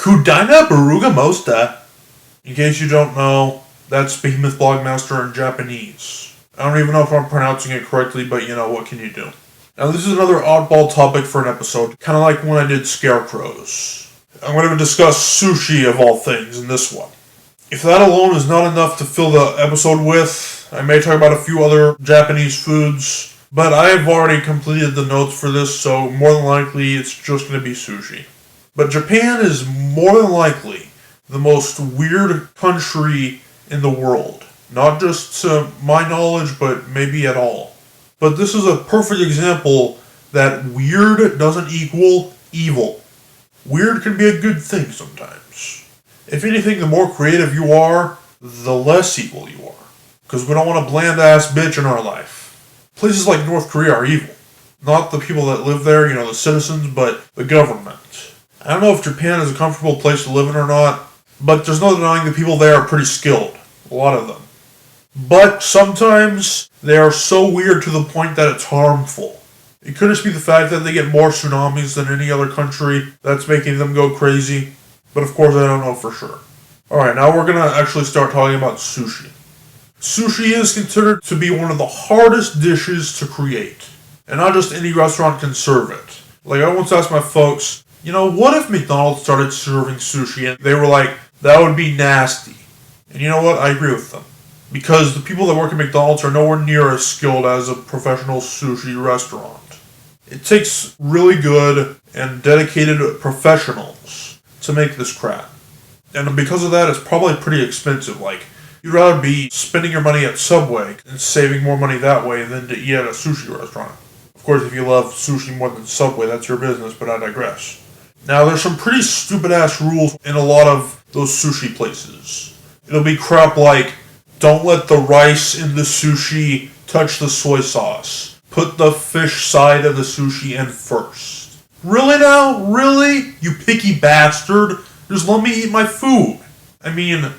Kudaina Baruga Mosta. In case you don't know, that's Behemoth Blogmaster in Japanese. I don't even know if I'm pronouncing it correctly, but you know, what can you do? Now this is another oddball topic for an episode, kind of like when I did scarecrows. I'm going to discuss sushi of all things in this one. If that alone is not enough to fill the episode with, I may talk about a few other Japanese foods, but I have already completed the notes for this, so more than likely it's just going to be sushi. But Japan is more than likely the most weird country in the world. Not just to my knowledge, but maybe at all. But this is a perfect example that weird doesn't equal evil. Weird can be a good thing sometimes. If anything, the more creative you are, the less evil you are. Because we don't want a bland-ass bitch in our life. Places like North Korea are evil. Not the people that live there, the citizens, but the government. I don't know if Japan is a comfortable place to live in or not, but there's no denying the people there are pretty skilled. A lot of them. But sometimes they are so weird to the point that it's harmful. It could just be the fact that they get more tsunamis than any other country that's making them go crazy. But of course I don't know for sure. Alright, now we're going to actually start talking about sushi. Sushi is considered to be one of the hardest dishes to create. And not just any restaurant can serve it. Like I once asked my folks, what if McDonald's started serving sushi? And they were like, that would be nasty. And you know what? I agree with them. Because the people that work at McDonald's are nowhere near as skilled as a professional sushi restaurant. It takes really good and dedicated professionals to make this crap. And because of that, it's probably pretty expensive. Like, you'd rather be spending your money at Subway and saving more money that way than to eat at a sushi restaurant. Of course, if you love sushi more than Subway, that's your business, but I digress. Now, there's some pretty stupid-ass rules in a lot of those sushi places. It'll be crap like, don't let the rice in the sushi touch the soy sauce. Put the fish side of the sushi in first. Really now? Really? You picky bastard? Just let me eat my food. I mean,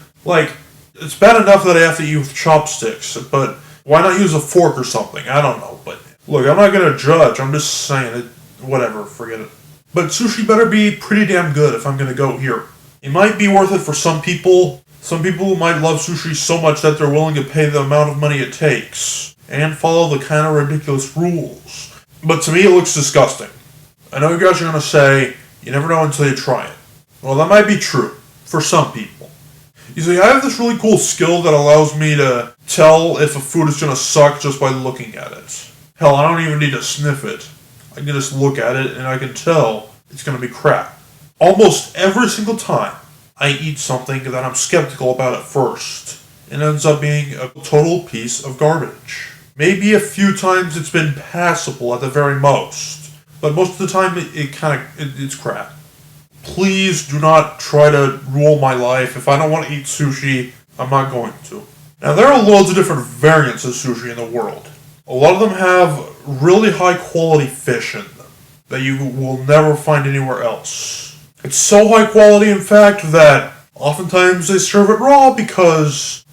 it's bad enough that I have to eat with chopsticks, but why not use a fork or something? I don't know, but look, I'm not gonna judge, I'm just saying it. Whatever, forget it. But sushi better be pretty damn good if I'm gonna go here. It might be worth it for some people. Some people might love sushi so much that they're willing to pay the amount of money it takes and follow the kind of ridiculous rules. But to me, it looks disgusting. I know you guys are going to say, you never know until you try it. Well, that might be true for some people. You see, I have this really cool skill that allows me to tell if a food is going to suck just by looking at it. Hell, I don't even need to sniff it. I can just look at it and I can tell it's going to be crap. Almost every single time I eat something that I'm skeptical about at first, it ends up being a total piece of garbage. Maybe a few times it's been passable at the very most, but most of the time it's crap. Please do not try to rule my life. If I don't want to eat sushi, I'm not going to. Now there are loads of different variants of sushi in the world. A lot of them have really high quality fish in them that you will never find anywhere else. It's so high quality, in fact, that oftentimes they serve it raw because,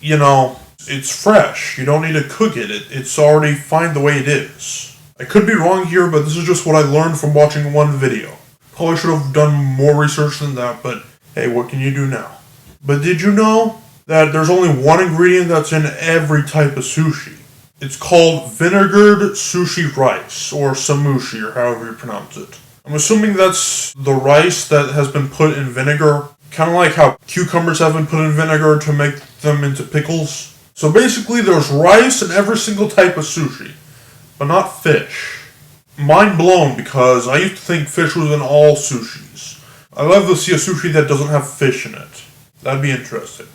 it's fresh. You don't need to cook it. It's already fine the way it is. I could be wrong here, but this is just what I learned from watching one video. Probably should have done more research than that, but hey, what can you do now? But did you know that there's only one ingredient that's in every type of sushi? It's called vinegared sushi rice, or samushi, or however you pronounce it. I'm assuming that's the rice that has been put in vinegar, kind of like how cucumbers have been put in vinegar to make them into pickles. So basically there's rice in every single type of sushi, but not fish. Mind blown, because I used to think fish was in all sushis. I'd love to see a sushi that doesn't have fish in it. That'd be interesting.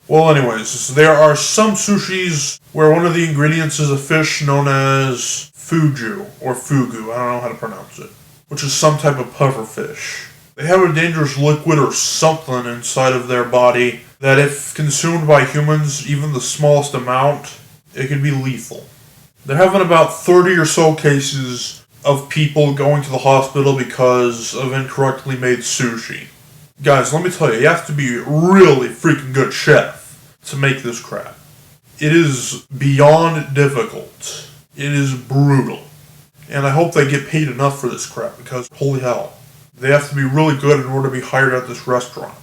Well anyways, there are some sushis where one of the ingredients is a fish known as fugu, or fugu, I don't know how to pronounce it, which is some type of puffer fish. They have a dangerous liquid or something inside of their body that if consumed by humans, even the smallest amount, it can be lethal. There have been about 30 or so cases of people going to the hospital because of incorrectly made sushi. Guys, let me tell you have to be a really freaking good chef to make this crap. It is beyond difficult. It is brutal. And I hope they get paid enough for this crap, because holy hell. they have to be really good in order to be hired at this restaurant.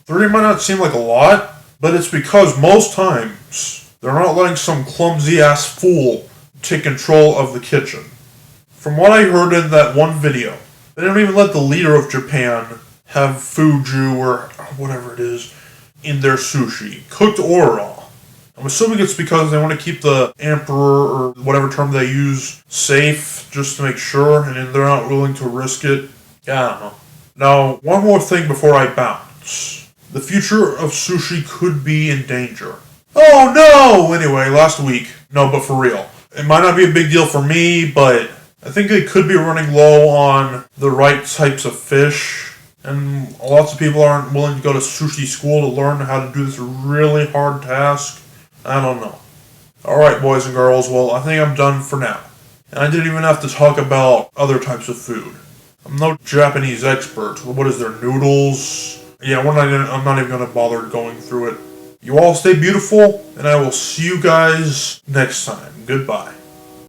30 might not seem like a lot, but it's because most times they're not letting some clumsy-ass fool take control of the kitchen. From what I heard in that one video, they don't even let the leader of Japan have fuju or whatever it is in their sushi, cooked or raw. I'm assuming it's because they want to keep the emperor, or whatever term they use, safe, just to make sure, and they're not willing to risk it. I don't know. Now, one more thing before I bounce. The future of sushi could be in danger. Oh no! Anyway, last week. No, but for real. It might not be a big deal for me, but I think they could be running low on the right types of fish. And lots of people aren't willing to go to sushi school to learn how to do this really hard task. I don't know. Alright, boys and girls, well, I think I'm done for now. And I didn't even have to talk about other types of food. I'm no Japanese expert. What is their noodles? Yeah, I'm not even going to bother going through it. You all stay beautiful, and I will see you guys next time. Goodbye.